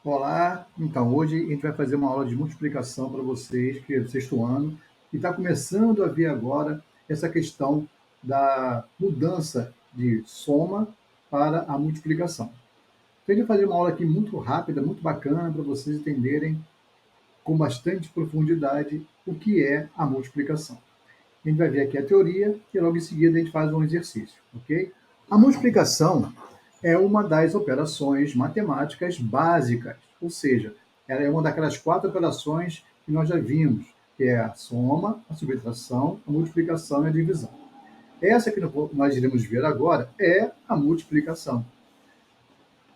Olá, então hoje a gente vai fazer uma aula de multiplicação para vocês, que é do sexto ano, e está começando a ver agora essa questão da mudança de soma para a multiplicação. Então a gente vai fazer uma aula aqui muito rápida, muito bacana, para vocês entenderem com bastante profundidade o que é a multiplicação. A gente vai ver aqui a teoria e logo em seguida a gente faz um exercício, ok? A multiplicação é uma das operações matemáticas básicas, ou seja, ela é uma daquelas quatro operações que nós já vimos, que é a soma, a subtração, a multiplicação e a divisão. Essa que nós iremos ver agora é a multiplicação.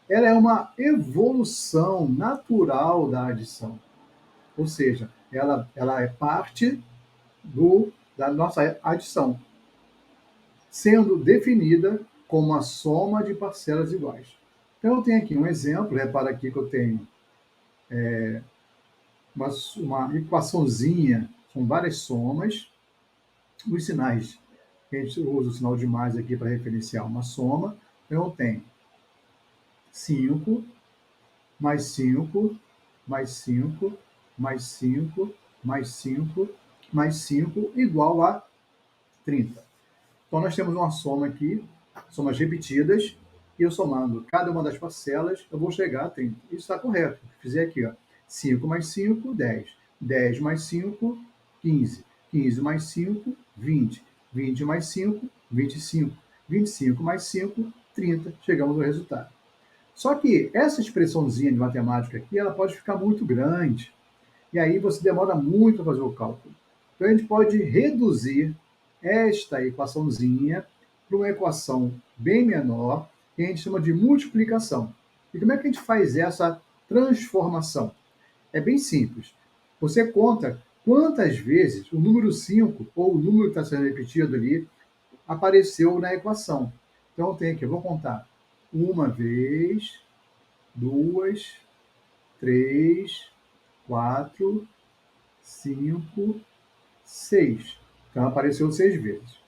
Ela é uma evolução natural da adição, ou seja, ela é parte da nossa adição, sendo definida como a soma de parcelas iguais. Então, eu tenho aqui um exemplo, repara aqui que eu tenho uma equaçãozinha com várias somas, os sinais, a gente usa o sinal de mais aqui para referenciar uma soma, então eu tenho 5 mais 5 mais 5 mais 5 mais 5 mais 5 igual a 30. Então, nós temos uma soma aqui, somas repetidas, e eu somando cada uma das parcelas, eu vou chegar a 30. Isso está correto. Fizer aqui, ó, 5 mais 5, 10. 10 mais 5, 15. 15 mais 5, 20. 20 mais 5, 25. 25 mais 5, 30. Chegamos ao resultado. Só que essa expressãozinha de matemática aqui, ela pode ficar muito grande. E aí você demora muito a fazer o cálculo. Então a gente pode reduzir esta equaçãozinha para uma equação bem menor, que a gente chama de multiplicação. E como é que a gente faz essa transformação? É bem simples. Você conta quantas vezes o número 5 ou o número que está sendo repetido ali, apareceu na equação. Então tem aqui, eu vou contar uma vez, duas, três, quatro, 5, 6. Então, apareceu 6 vezes.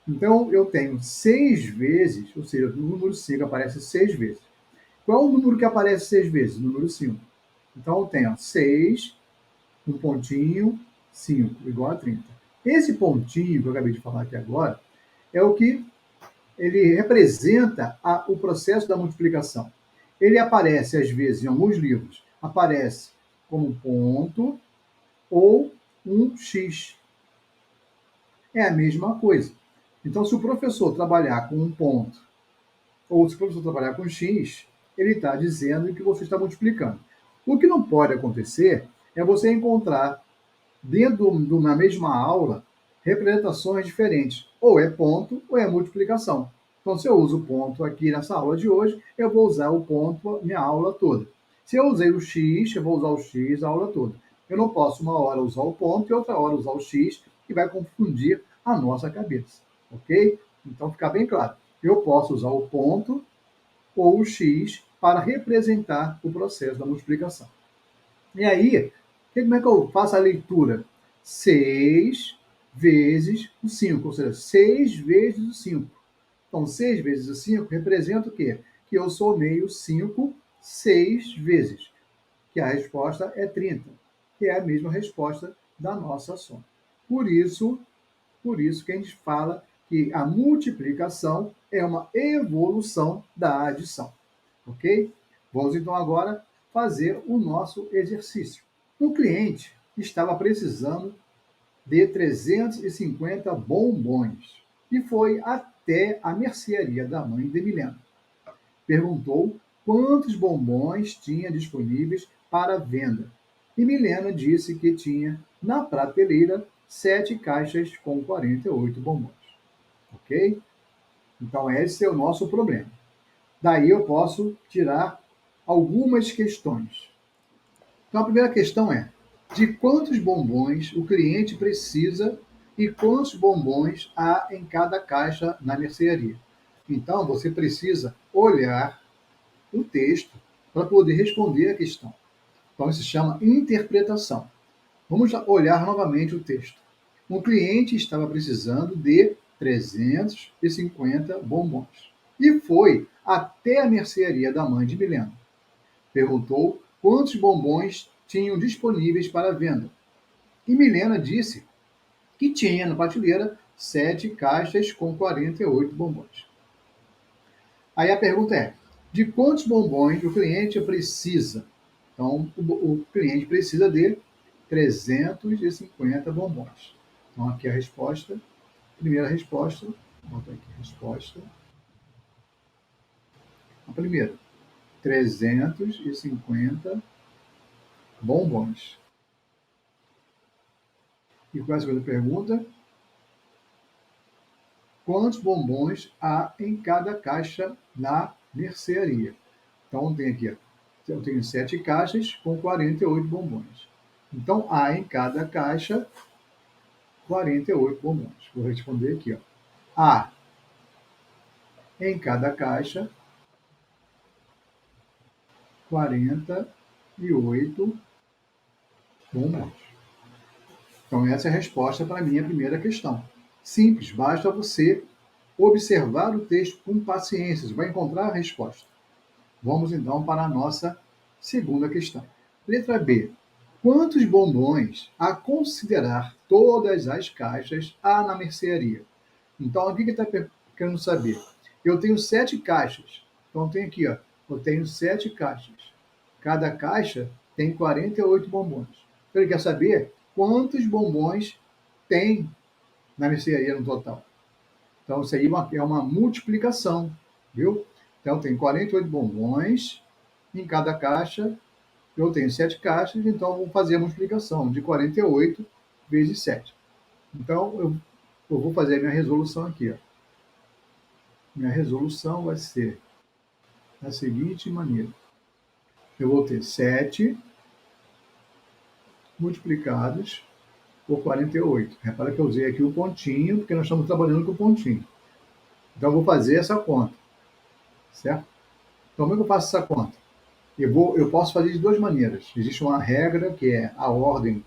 Então, eu tenho 6 vezes, ou seja, o número 5 aparece 6 vezes. Qual é o número que aparece 6 vezes? O número 5. Então, eu tenho 6, um pontinho, 5, igual a 30. Esse pontinho que eu acabei de falar aqui agora é o que ele representa o processo da multiplicação. Ele aparece, às vezes, em alguns livros, aparece como um ponto ou um X. É a mesma coisa. Então, se o professor trabalhar com um ponto, ou se o professor trabalhar com X, ele está dizendo que você está multiplicando. O que não pode acontecer é você encontrar, dentro de uma mesma aula, representações diferentes. Ou é ponto, ou é multiplicação. Então, se eu uso o ponto aqui nessa aula de hoje, eu vou usar o ponto minha aula toda. Se eu usei o X, eu vou usar o X a aula toda. Eu não posso uma hora usar o ponto e outra hora usar o X, que vai confundir a nossa cabeça. Ok? Então, fica bem claro. Eu posso usar o ponto ou o X para representar o processo da multiplicação. E aí, como é que eu faço a leitura? 6 vezes o 5, ou seja, 6 vezes o 5. Então, 6 vezes o 5 representa o quê? Que eu somei o 5 6 vezes, que a resposta é 30, que é a mesma resposta da nossa soma. Por isso, por isso que a gente fala que a multiplicação é uma evolução da adição. Ok? Vamos então agora fazer o nosso exercício. Um cliente estava precisando de 350 bombons e foi até a mercearia da mãe de Milena. Perguntou quantos bombons tinha disponíveis para venda. E Milena disse que tinha na prateleira 7 caixas com 48 bombons. Ok? Então, esse é o nosso problema. Daí eu posso tirar algumas questões. Então, a primeira questão é: de quantos bombons o cliente precisa e quantos bombons há em cada caixa na mercearia? Então, você precisa olhar o texto para poder responder a questão. Então, isso se chama interpretação. Vamos olhar novamente o texto. Um cliente estava precisando de 350 bombons e foi até a mercearia da mãe de Milena. Perguntou quantos bombons tinham disponíveis para venda. E Milena disse que tinha na prateleira 7 caixas com 48 bombons. Aí a pergunta é, de quantos bombons o cliente precisa? Então, o cliente precisa de 350 bombons. Então, aqui a resposta, primeira resposta, bota aqui a resposta. A primeira, 350 bombons. E qual é a segunda pergunta? Quantos bombons há em cada caixa na mercearia? Então, tem aqui, eu tenho 7 caixas com 48 bombons. Então, há em cada caixa 48 bombons. Vou responder aqui. Ó. Há em cada caixa 48 bombons. Então, essa é a resposta para a minha primeira questão. Simples, basta você observar o texto com paciência, você vai encontrar a resposta. Vamos então para a nossa segunda questão. Letra B. Quantos bombons, a considerar todas as caixas, há na mercearia? Então, o que está querendo saber? Eu tenho 7 caixas. Então, tem aqui, ó, eu tenho 7 caixas. Cada caixa tem 48 bombons. Então, ele quer saber quantos bombons tem na mercearia no total. Então, isso aí é uma multiplicação, viu? Então, tem 48 bombons em cada caixa. Eu tenho 7 caixas, então vou fazer a multiplicação de 48 vezes 7. Então, eu vou fazer a minha resolução aqui. Ó. Minha resolução vai ser da seguinte maneira. Eu vou ter 7 multiplicados por 48. Repara que eu usei aqui o pontinho, porque nós estamos trabalhando com o pontinho. Então, eu vou fazer essa conta, certo? Então, como é que eu faço essa conta? Eu posso fazer de duas maneiras. Existe uma regra que é a ordem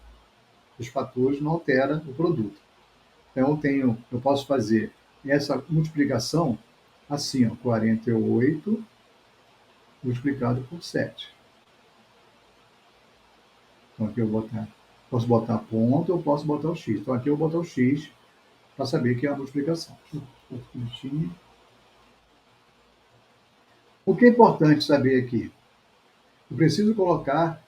dos fatores não altera o produto. Então, eu posso fazer essa multiplicação assim, ó, 48 multiplicado por 7. Então, aqui eu posso botar ponto, eu posso botar o x. Então, aqui eu vou botar o x para saber que é a multiplicação. O que é importante saber aqui? Eu preciso colocar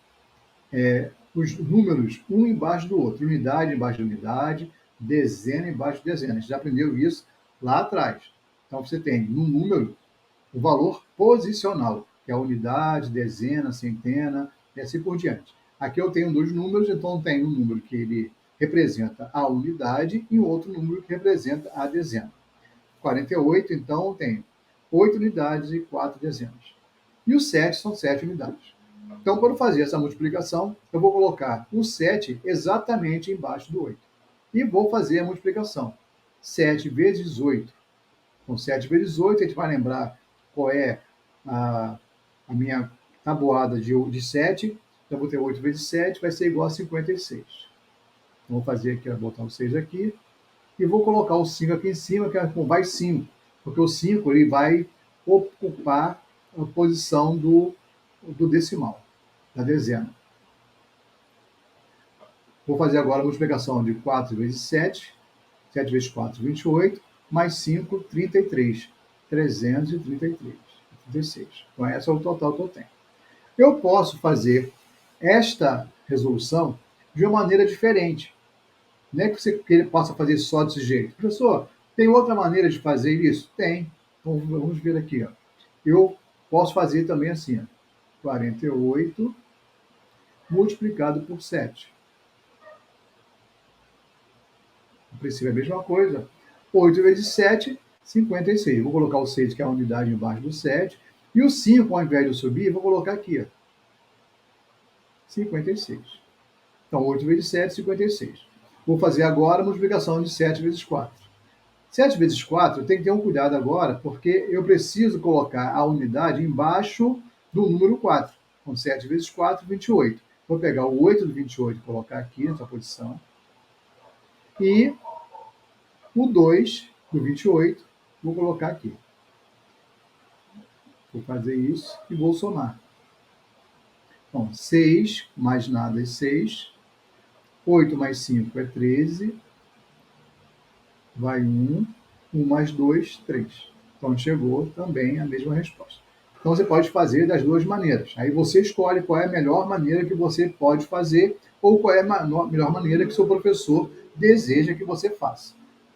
os números um embaixo do outro, unidade embaixo de unidade, dezena embaixo de dezena. A gente já aprendeu isso lá atrás. Então, você tem no número o valor posicional, que é a unidade, dezena, centena, e assim por diante. Aqui eu tenho dois números, então tem um número que ele representa a unidade e outro número que representa a dezena. 48, então, eu tenho 8 unidades e 4 dezenas. E o 7 são 7 unidades. Então, para fazer essa multiplicação, eu vou colocar o 7 exatamente embaixo do 8. E vou fazer a multiplicação. 7 vezes 8. Então, 7 vezes 8, a gente vai lembrar qual é a minha tabuada de 7. Então, eu vou ter 8 vezes 7, vai ser igual a 56. Então, vou fazer aqui, vou botar o 6 aqui. E vou colocar o 5 aqui em cima, que é vai 5. Porque o 5 ele vai ocupar a posição do decimal, da dezena. Vou fazer agora a multiplicação de 4 vezes 7. 7 vezes 4, 28. Mais 5, 33. 333. 36. Então, esse é o total que eu tenho. Eu posso fazer esta resolução de uma maneira diferente. Não é que você possa fazer só desse jeito. Professor, tem outra maneira de fazer isso? Tem. Então, vamos ver aqui. Ó. Eu posso fazer também assim. Ó. 48 multiplicado por 7. O princípio é a mesma coisa. 8 vezes 7, 56. Vou colocar o 6, que é a unidade embaixo do 7. E o 5, ao invés de eu subir, vou colocar aqui. Ó. 56. Então, 8 vezes 7, 56. Vou fazer agora a multiplicação de 7 vezes 4. 7 vezes 4, eu tenho que ter um cuidado agora, porque eu preciso colocar a unidade embaixo do número 4. Então, 7 vezes 4, 28. Vou pegar o 8 do 28 e colocar aqui nessa posição. E o 2 do 28, vou colocar aqui. Vou fazer isso e vou somar. Então, 6 mais nada é 6. 8 mais 5 é 13. Vai 1. 1 mais 2, 3. Então, chegou também a mesma resposta. Então, você pode fazer das duas maneiras. Aí você escolhe qual é a melhor maneira que você pode fazer ou qual é a melhor maneira que seu professor deseja que você faça.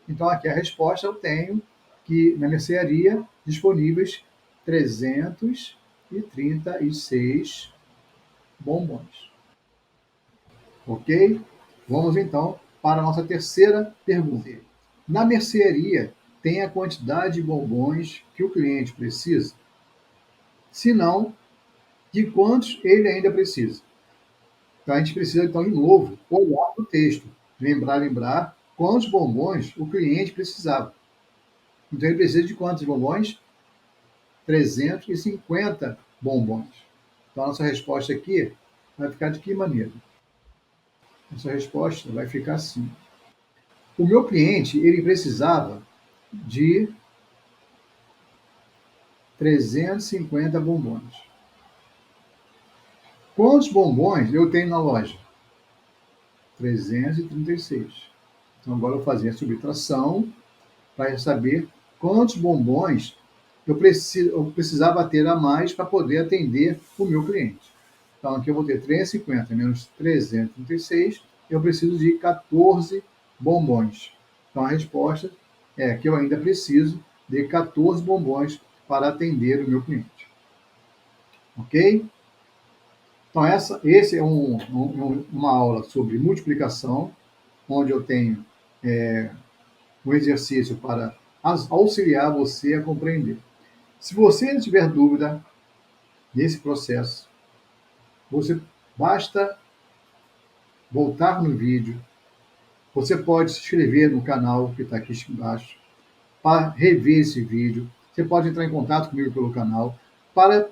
Então, aqui a resposta eu tenho que na mercearia disponíveis 336 bombons. Ok? Vamos então para a nossa terceira pergunta. Na mercearia, tem a quantidade de bombons que o cliente precisa? Se não, de quantos ele ainda precisa? Então a gente precisa, então, de novo, olhar para o texto. Lembrar quantos bombons o cliente precisava. Então ele precisa de quantos bombons? 350 bombons. Então a nossa resposta aqui vai ficar de que maneira? Essa resposta vai ficar assim. O meu cliente, ele precisava de 350 bombons. Quantos bombons eu tenho na loja? 336. Então agora eu vou fazer a subtração para saber quantos bombons eu precisava ter a mais para poder atender o meu cliente. Então aqui eu vou ter 350 menos 336, eu preciso de 14 bombons. Então a resposta é que eu ainda preciso de 14 bombons para atender o meu cliente. Ok? Então esse é uma aula sobre multiplicação, onde eu tenho um exercício para auxiliar você a compreender. Se você tiver dúvida nesse processo, você basta voltar no vídeo. Você pode se inscrever no canal que está aqui embaixo para rever esse vídeo. Você pode entrar em contato comigo pelo canal para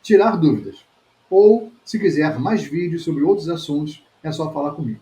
tirar dúvidas. Ou, se quiser mais vídeos sobre outros assuntos, é só falar comigo.